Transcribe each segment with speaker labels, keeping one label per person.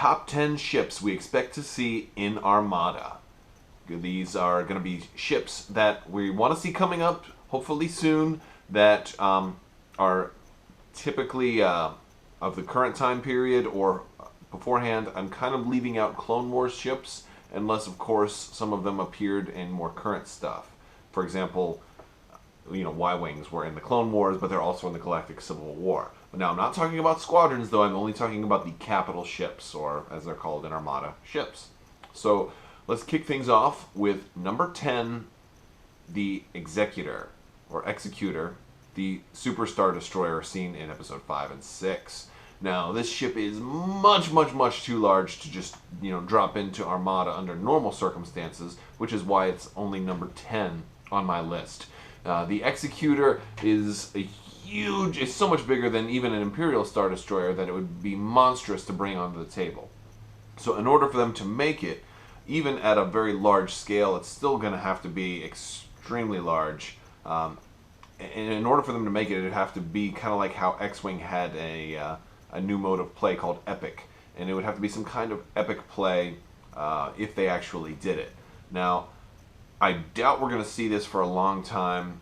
Speaker 1: top 10 ships we expect to see in Armada. These are going to be ships that we want to see coming up, hopefully soon, that are typically of the current time period or beforehand. I'm kind of leaving out Clone Wars ships, unless, of course, some of them appeared in more current stuff. For example, Y-Wings were in the Clone Wars, but they're also in the Galactic Civil War. But now, I'm not talking about squadrons, though. I'm only talking about the capital ships, or as they're called in Armada, ships. So, let's kick things off with number 10, the Executor, or Executor, the Superstar Destroyer seen in Episode 5 and 6. Now, this ship is much, much, much too large to just, drop into Armada under normal circumstances, which is why it's only number 10 on my list. The Executor is it's so much bigger than even an Imperial Star Destroyer that it would be monstrous to bring onto the table. So in order for them to make it, even at a very large scale, it's still going to have to be extremely large. And in order for them to make it, it'd have to be kind of like how X-Wing had a new mode of play called Epic. And it would have to be some kind of epic play if they actually did it. Now, I doubt we're going to see this for a long time,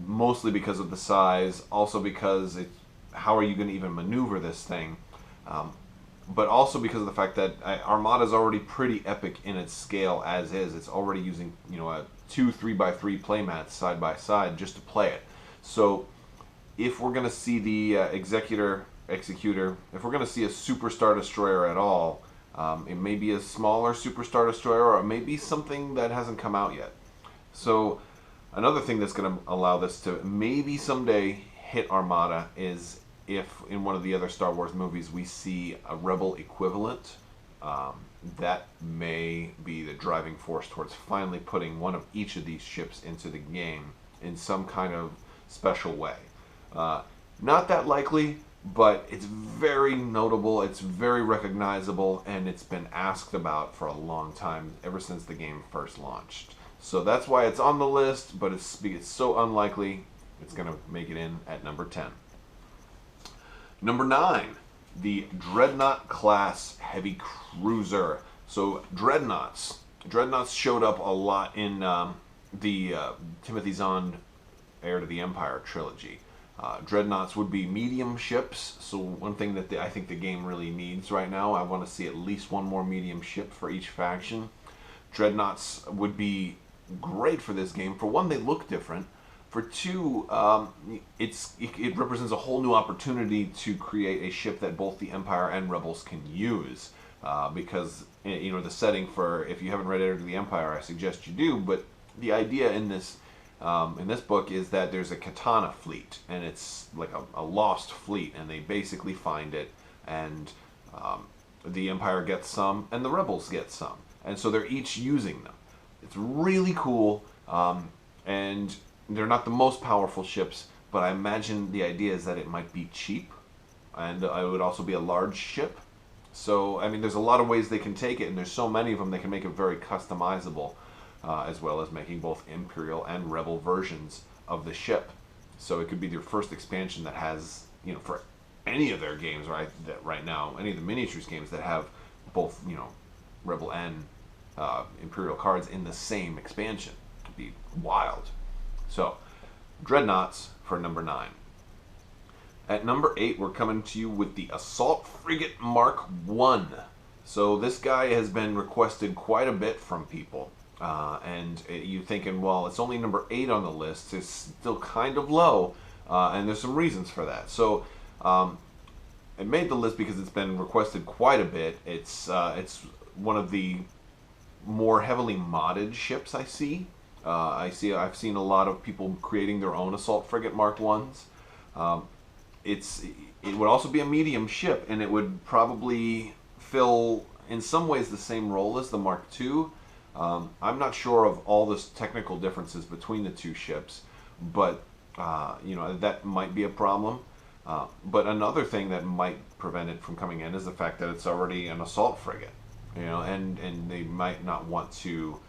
Speaker 1: mostly because of the size, also because how are you going to even maneuver this thing? But also because of the fact that Armada is already pretty epic in its scale as is. It's already using, a 2 3x3 playmats side by side just to play it. So if we're going to see the Executor, if we're going to see a Superstar Destroyer at all, it may be a smaller Superstar Destroyer, or it may be something that hasn't come out yet. So another thing that's going to allow this to maybe someday hit Armada is if in one of the other Star Wars movies we see a Rebel equivalent. That may be the driving force towards finally putting one of each of these ships into the game in some kind of special way. Not that likely, but it's very notable, it's very recognizable, and it's been asked about for a long time, ever since the game first launched. So that's why it's on the list, but it's so unlikely it's going to make it in at number 10. Number 9, the Dreadnought class heavy cruiser. So Dreadnoughts showed up a lot in the Timothy Zahn Heir to the Empire trilogy. Dreadnoughts would be medium ships, so one thing that I think the game really needs right now, I want to see at least one more medium ship for each faction. Dreadnoughts would be great for this game. For one, they look different. For two, it represents a whole new opportunity to create a ship that both the Empire and Rebels can use. Because, the setting for, if you haven't read Heir to the Empire, I suggest you do, but the idea in this book is that there's a katana fleet, and it's like a lost fleet, and they basically find it, and the Empire gets some, and the Rebels get some, and so they're each using them. It's really cool, and they're not the most powerful ships, but I imagine the idea is that it might be cheap, and it would also be a large ship. So, there's a lot of ways they can take it, and there's so many of them they can make it very customizable. As well as making both Imperial and Rebel versions of the ship. So it could be their first expansion that has, for any of their games right now, any of the miniatures games that have both, Rebel and Imperial cards in the same expansion. It'd be wild. So, Dreadnoughts for number 9. At number 8, we're coming to you with the Assault Frigate Mark I. So this guy has been requested quite a bit from people. And you're thinking, well, it's only number 8 on the list. It's still kind of low, and there's some reasons for that. So it made the list because it's been requested quite a bit. It's one of the more heavily modded ships I see. I've seen a lot of people creating their own Assault Frigate Mark 1s. It would also be a medium ship, and it would probably fill, in some ways, the same role as the Mark II. I'm not sure of all the technical differences between the two ships, but that might be a problem. But another thing that might prevent it from coming in is the fact that it's already an assault frigate, and they might not want to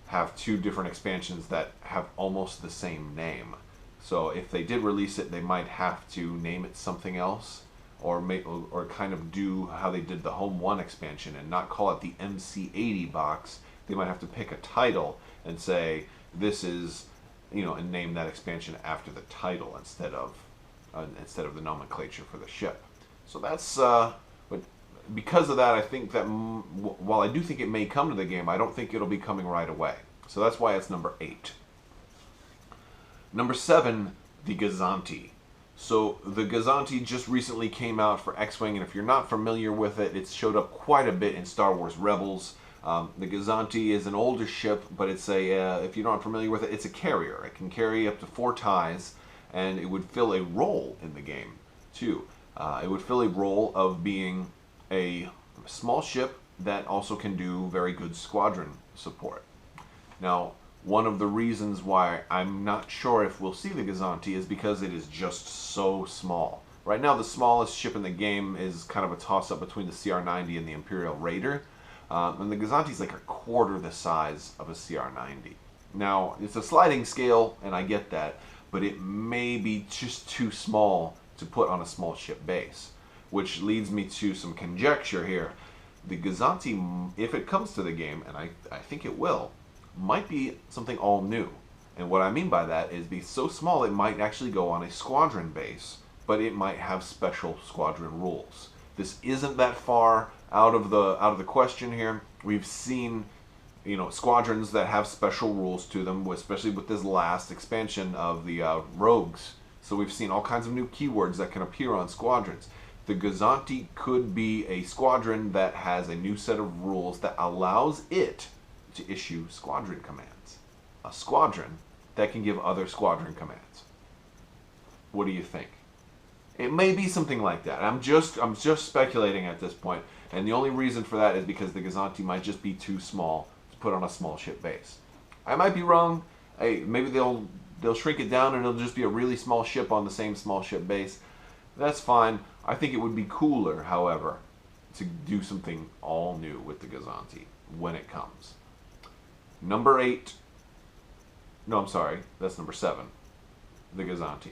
Speaker 1: have two different expansions that have almost the same name. So if they did release it, they might have to name it something else. or kind of do how they did the Home 1 expansion and not call it the MC80 box. They might have to pick a title and say this is, and name that expansion after the title instead of the nomenclature for the ship. So that's but because of that, I think that while I do think it may come to the game, I don't think it'll be coming right away. So that's why it's number 8. Number 7, the Ghazan T. So the Ghazan T just recently came out for X-Wing, and if you're not familiar with it, it's showed up quite a bit in Star Wars Rebels. The Ghazan T is an older ship, but it's if you're not familiar with it, it's a carrier. It can carry up to 4 ties, and it would fill a role in the game, too. It would fill a role of being a small ship that also can do very good squadron support. Now, one of the reasons why I'm not sure if we'll see the Ghazan T is because it is just so small. Right now, the smallest ship in the game is kind of a toss-up between the CR-90 and the Imperial Raider. And the Ghazan T is like a quarter the size of a CR-90. Now, it's a sliding scale, and I get that, but it may be just too small to put on a small ship base, which leads me to some conjecture here. The Ghazan T, if it comes to the game, and I think it will, might be something all new. And what I mean by that is be so small it might actually go on a squadron base, but it might have special squadron rules. This isn't that far out of the question here. We've seen, squadrons that have special rules to them, especially with this last expansion of the rogues. So we've seen all kinds of new keywords that can appear on squadrons. The Ghazan T could be a squadron that has a new set of rules that allows it to issue squadron commands. A squadron that can give other squadron commands. What do you think? It may be something like that. I'm just speculating at this point, and the only reason for that is because the Ghazan T might just be too small to put on a small ship base. I might be wrong. Hey, maybe they'll shrink it down and it'll just be a really small ship on the same small ship base. That's fine. I think it would be cooler, however, to do something all new with the Ghazan T when it comes. Number 8. No, I'm sorry. That's number 7. The Ghazan T.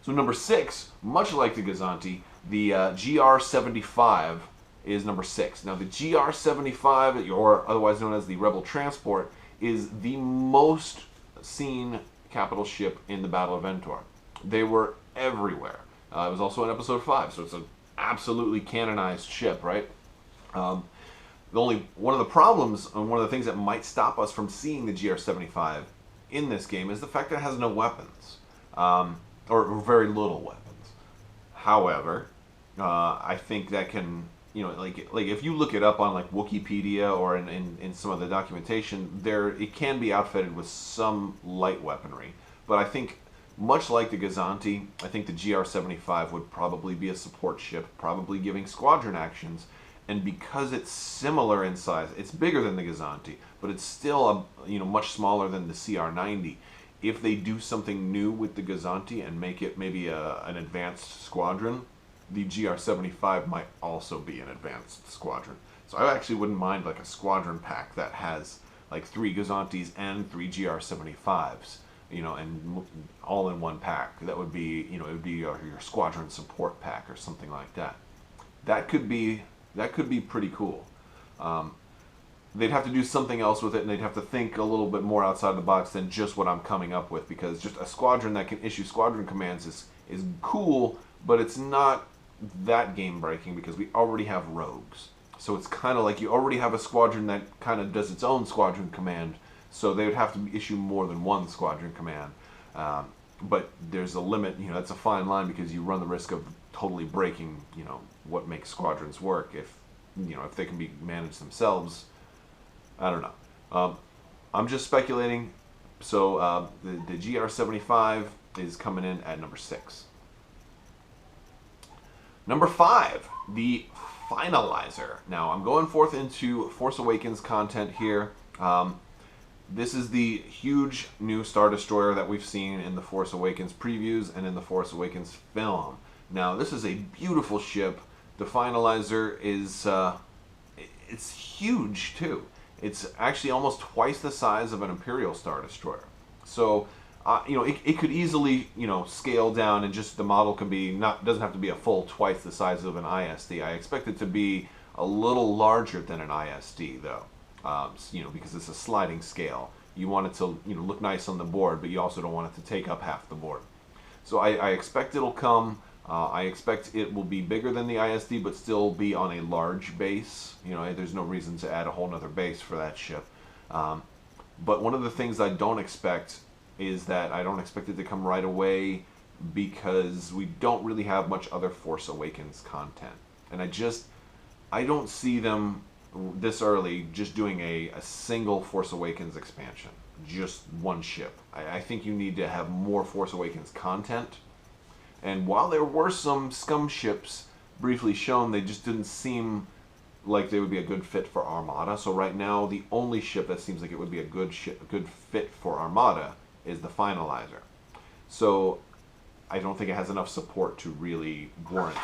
Speaker 1: So number 6, much like the Ghazan T, the GR-75 is number 6. Now the GR-75, or otherwise known as the Rebel Transport, is the most seen capital ship in the Battle of Endor. They were everywhere. It was also in Episode 5, so it's an absolutely canonized ship, right? One of the problems, and one of the things that might stop us from seeing the GR-75 in this game is the fact that it has no weapons, or very little weapons. However, I think that can, like if you look it up on like Wikipedia or in some of the documentation, it can be outfitted with some light weaponry. But I think, much like the Ghazan T, I think the GR-75 would probably be a support ship, probably giving squadron actions. And because it's similar in size, it's bigger than the Ghazan T, but it's still much smaller than the CR-90. If they do something new with the Ghazan T and make it maybe an advanced squadron, the GR-75 might also be an advanced squadron. So I actually wouldn't mind like a squadron pack that has like 3 Ghazan Ts and 3 GR-75s, and all in one pack. That would be, it would be your squadron support pack or something like that. That could be pretty cool. They'd have to do something else with it, and they'd have to think a little bit more outside the box than just what I'm coming up with, because just a squadron that can issue squadron commands is cool, but it's not that game-breaking because we already have rogues. So it's kind of like you already have a squadron that kind of does its own squadron command, so they would have to issue more than one squadron command. But there's a limit, that's a fine line, because you run the risk of totally breaking, what makes squadrons work if they can be managed themselves. I don't know. I'm just speculating. So the GR-75 is coming in at number 6. Number 5, the Finalizer. Now, I'm going forth into Force Awakens content here. This is the huge new Star Destroyer that we've seen in the Force Awakens previews and in the Force Awakens film. Now, this is a beautiful ship. The Finalizer is, it's huge too. It's actually almost twice the size of an Imperial Star Destroyer. So it could easily, scale down, and just the model can be doesn't have to be a full twice the size of an ISD. I expect it to be a little larger than an ISD though, because it's a sliding scale. You want it to, look nice on the board, but you also don't want it to take up half the board. So I expect it'll come. I expect it will be bigger than the ISD, but still be on a large base. There's no reason to add a whole nother base for that ship. But one of the things I don't expect is that I don't expect it to come right away, because we don't really have much other Force Awakens content. And I don't see them this early just doing a single Force Awakens expansion. Just one ship. I think you need to have more Force Awakens content. And while there were some scum ships briefly shown, they just didn't seem like they would be a good fit for Armada. So right now, the only ship that seems like it would be a good fit for Armada is the Finalizer. So I don't think it has enough support to really warrant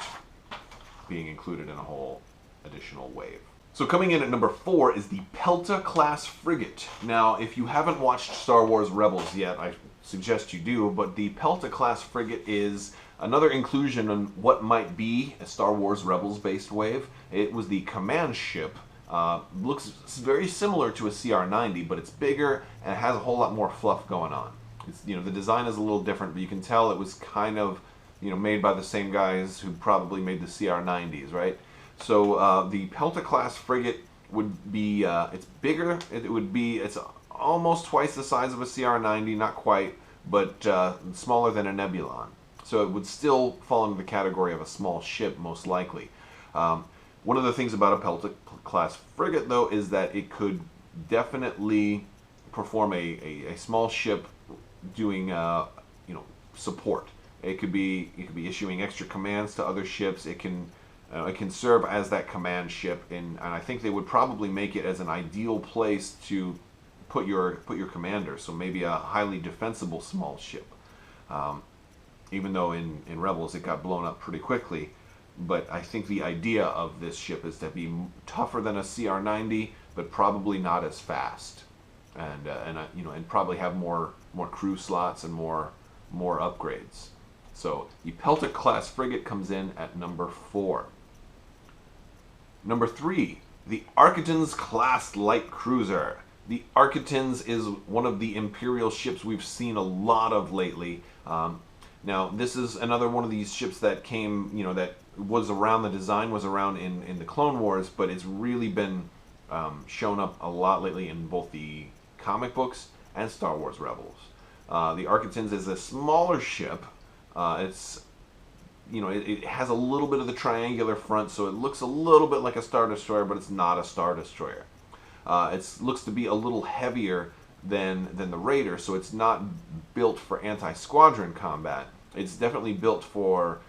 Speaker 1: being included in a whole additional wave. So coming in at number 4 is the Pelt class frigate. Now, if you haven't watched Star Wars Rebels yet, I suggest you do, but the Pelt class frigate is another inclusion on what might be a Star Wars Rebels based wave. It was the command ship. Looks very similar to a CR-90, but it's bigger and it has a whole lot more fluff going on. The design is a little different, but you can tell it was kind of, made by the same guys who probably made the CR-90s, right? So the Pelt class frigate would be, it's bigger. It's almost twice the size of a CR-90, not quite, but smaller than a Nebulon. So it would still fall into the category of a small ship, most likely. One of the things about a Pelt class frigate, though, is that it could definitely perform a small ship doing support. It could be issuing extra commands to other ships. It can serve as that command ship, and I think they would probably make it as an ideal place to put your commander. So maybe a highly defensible small ship. Even though in Rebels it got blown up pretty quickly. But I think the idea of this ship is to be tougher than a CR-90, but probably not as fast, and probably have more crew slots and more upgrades. So the Pelt class frigate comes in at number 4. Number 3, the Arkansans class light cruiser. The Arkansans is one of the Imperial ships we've seen a lot of lately. Now, this is another one of these ships that came, that was around, the design was around in the Clone Wars, but it's really been shown up a lot lately in both the comic books and Star Wars Rebels. The Arkansans is a smaller ship. It has a little bit of the triangular front, so it looks a little bit like a Star Destroyer, but it's not a Star Destroyer. It looks to be a little heavier than the Raider, so it's not built for anti-squadron combat. It's definitely built for,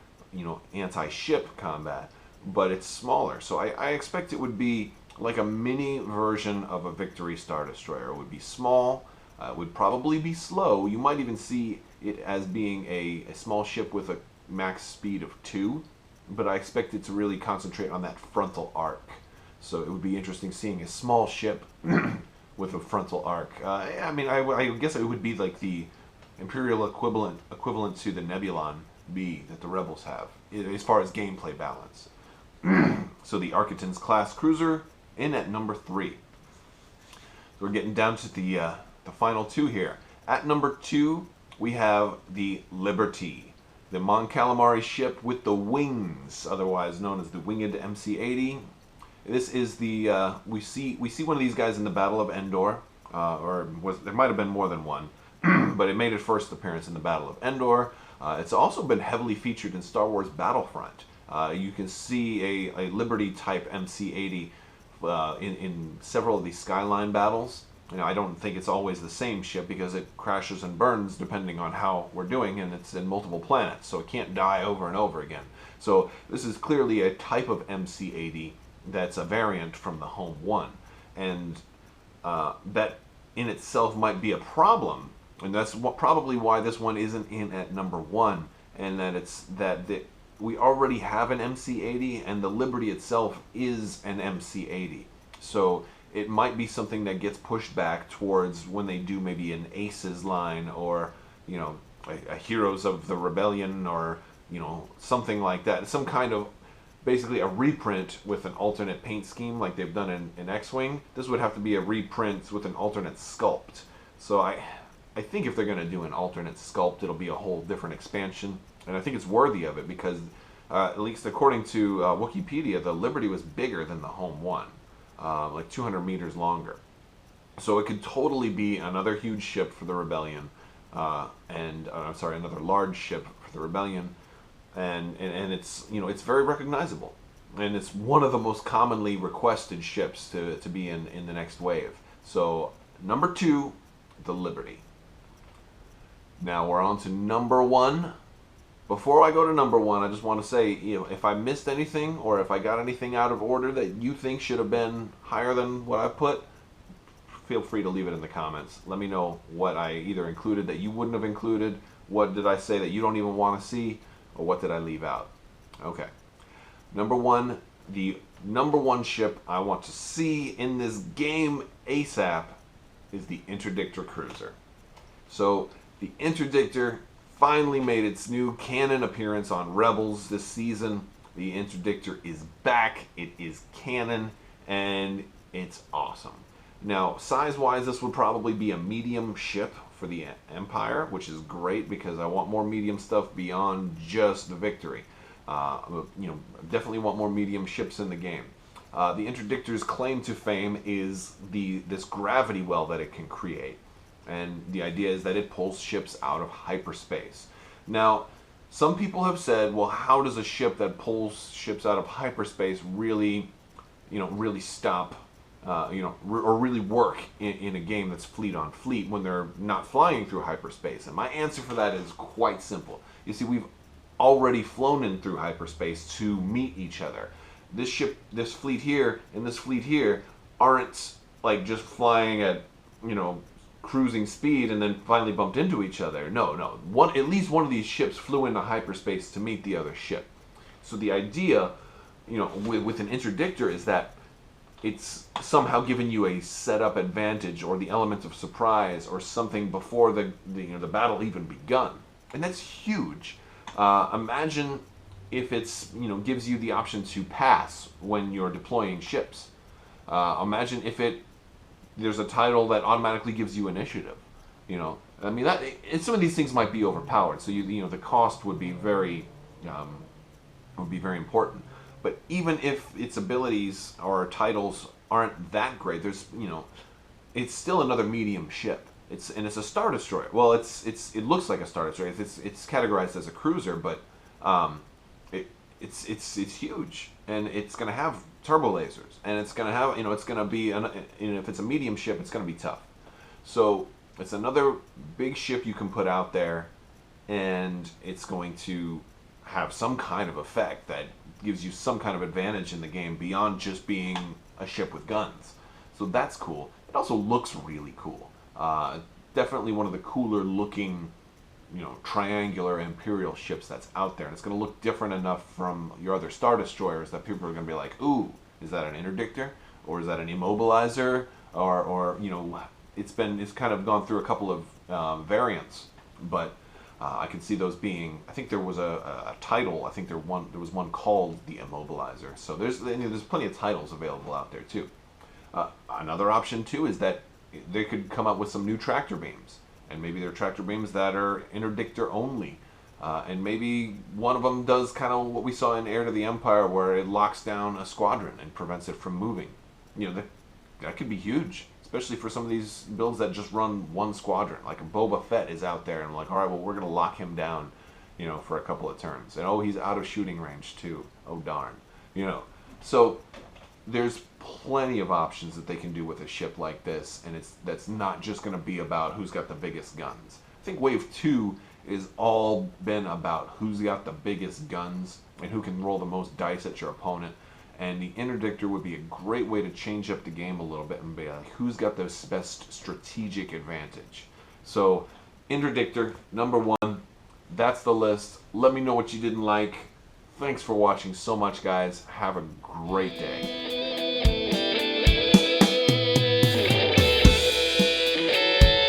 Speaker 1: anti-ship combat, but it's smaller. So I expect it would be like a mini version of a Victory Star Destroyer. It would be small, would probably be slow. You might even see it as being a small ship with a max speed of 2, but I expect it to really concentrate on that frontal arc. So it would be interesting seeing a small ship with a frontal arc. I guess it would be like the Imperial equivalent to the Nebulon B that the Rebels have, as far as gameplay balance. So the Arkansans class cruiser in at number 3. So we're getting down to the final 2 here. At number 2, we have the Liberty, the Mon Calamari ship with the wings, otherwise known as the winged MC-80. This is the we see one of these guys in the Battle of Endor, there might have been more than one, but it made its first appearance in the Battle of Endor. It's also been heavily featured in Star Wars Battlefront. You can see a Liberty type MC-80 in several of these Skyline battles. I don't think it's always the same ship because it crashes and burns depending on how we're doing, and it's in multiple planets, so it can't die over and over again. So this is clearly a type of MC-80 that's a variant from the Home One, and that in itself might be a problem, and that's probably why this one isn't in at number 1, and that we already have an MC-80, and the Liberty itself is an MC-80, so it might be something that gets pushed back towards when they do maybe an Aces line or you know, a Heroes of the Rebellion, or, you know, something like that. Some kind of, basically a reprint with an alternate paint scheme like they've done in X-Wing. This would have to be a reprint with an alternate sculpt. So I think if they're going to do an alternate sculpt, it'll be a whole different expansion. And I think it's worthy of it because, at least according to Wikipedia, the Liberty was bigger than the Home One. Like 200 meters longer. So it could totally be another huge ship for the Rebellion. I'm sorry, another large ship for the Rebellion. And it's, you know, it's very recognizable, and it's one of the most commonly requested ships to be in the next wave. So number 2, the Liberty. Now we're on to number 1. Before I go to number 1, I just want to say, you know, if I missed anything or if I got anything out of order that you think should have been higher than what I put, feel free to leave it in the comments. Let me know what I either included that you wouldn't have included, what did I say that you don't even want to see, or what did I leave out? Okay. Number 1, the number 1 ship I want to see in this game ASAP is the Interdictor cruiser. So the Interdictor finally made its new canon appearance on Rebels this season. The Interdictor is back, it is canon, and it's awesome. Now, size-wise, this would probably be a medium ship for the Empire, which is great because I want more medium stuff beyond just the Victory. You know, definitely want more medium ships in the game. The Interdictor's claim to fame is this gravity well that it can create. And the idea is that it pulls ships out of hyperspace. Now, some people have said, well, how does a ship that pulls ships out of hyperspace really, you know, really stop, you know, or really work in a game that's fleet on fleet when they're not flying through hyperspace? And my answer for that is quite simple. You see, we've already flown in through hyperspace to meet each other. This ship, this fleet here, and this fleet here aren't like just flying at, you know, cruising speed and then finally bumped into each other. No. At least one of these ships flew into hyperspace to meet the other ship. So the idea, you know, with an Interdictor is that it's somehow giving you a setup advantage or the element of surprise or something before the battle even begun, and that's huge. Imagine if it's, you know, gives you the option to pass when you're deploying ships. Imagine if there's a title that automatically gives you initiative. You know, I mean, and some of these things might be overpowered, so you know the cost would be very important. But even if its abilities or titles aren't that great, there's, you know, it's still another medium ship. It's a Star Destroyer. Well, it looks like a Star Destroyer. It's categorized as a cruiser, but it's huge, and it's going to have turbo lasers, and it's going to have, you know, it's going to be if it's a medium ship, it's going to be tough. So it's another big ship you can put out there, and it's going to have some kind of effect that gives you some kind of advantage in the game beyond just being a ship with guns. So that's cool. It also looks really cool. Definitely one of the cooler looking, you know, triangular Imperial ships that's out there. And it's going to look different enough from your other Star Destroyers that people are going to be like, ooh, is that an Interdictor? Or is that an Immobilizer? Or you know, it's kind of gone through a couple of variants. But I can see those being, I think there was a title, I think there was one called the Immobilizer. So there's plenty of titles available out there too. Another option too is that they could come up with some new tractor beams. And maybe they're tractor beams that are Interdictor only. And maybe one of them does kind of what we saw in Heir to the Empire, where it locks down a squadron and prevents it from moving. You know, that could be huge, especially for some of these builds that just run one squadron. Like a Boba Fett is out there, and I'm like, all right, well, we're going to lock him down, you know, for a couple of turns. And, oh, he's out of shooting range, too. Oh, darn. You know, so there's plenty of options that they can do with a ship like this, and that's not just going to be about who's got the biggest guns. I think Wave 2 is all been about who's got the biggest guns and who can roll the most dice at your opponent. And the Interdictor would be a great way to change up the game a little bit and be like, who's got the best strategic advantage? So, Interdictor, number 1, that's the list. Let me know what you didn't like. Thanks for watching so much, guys. Have a great day.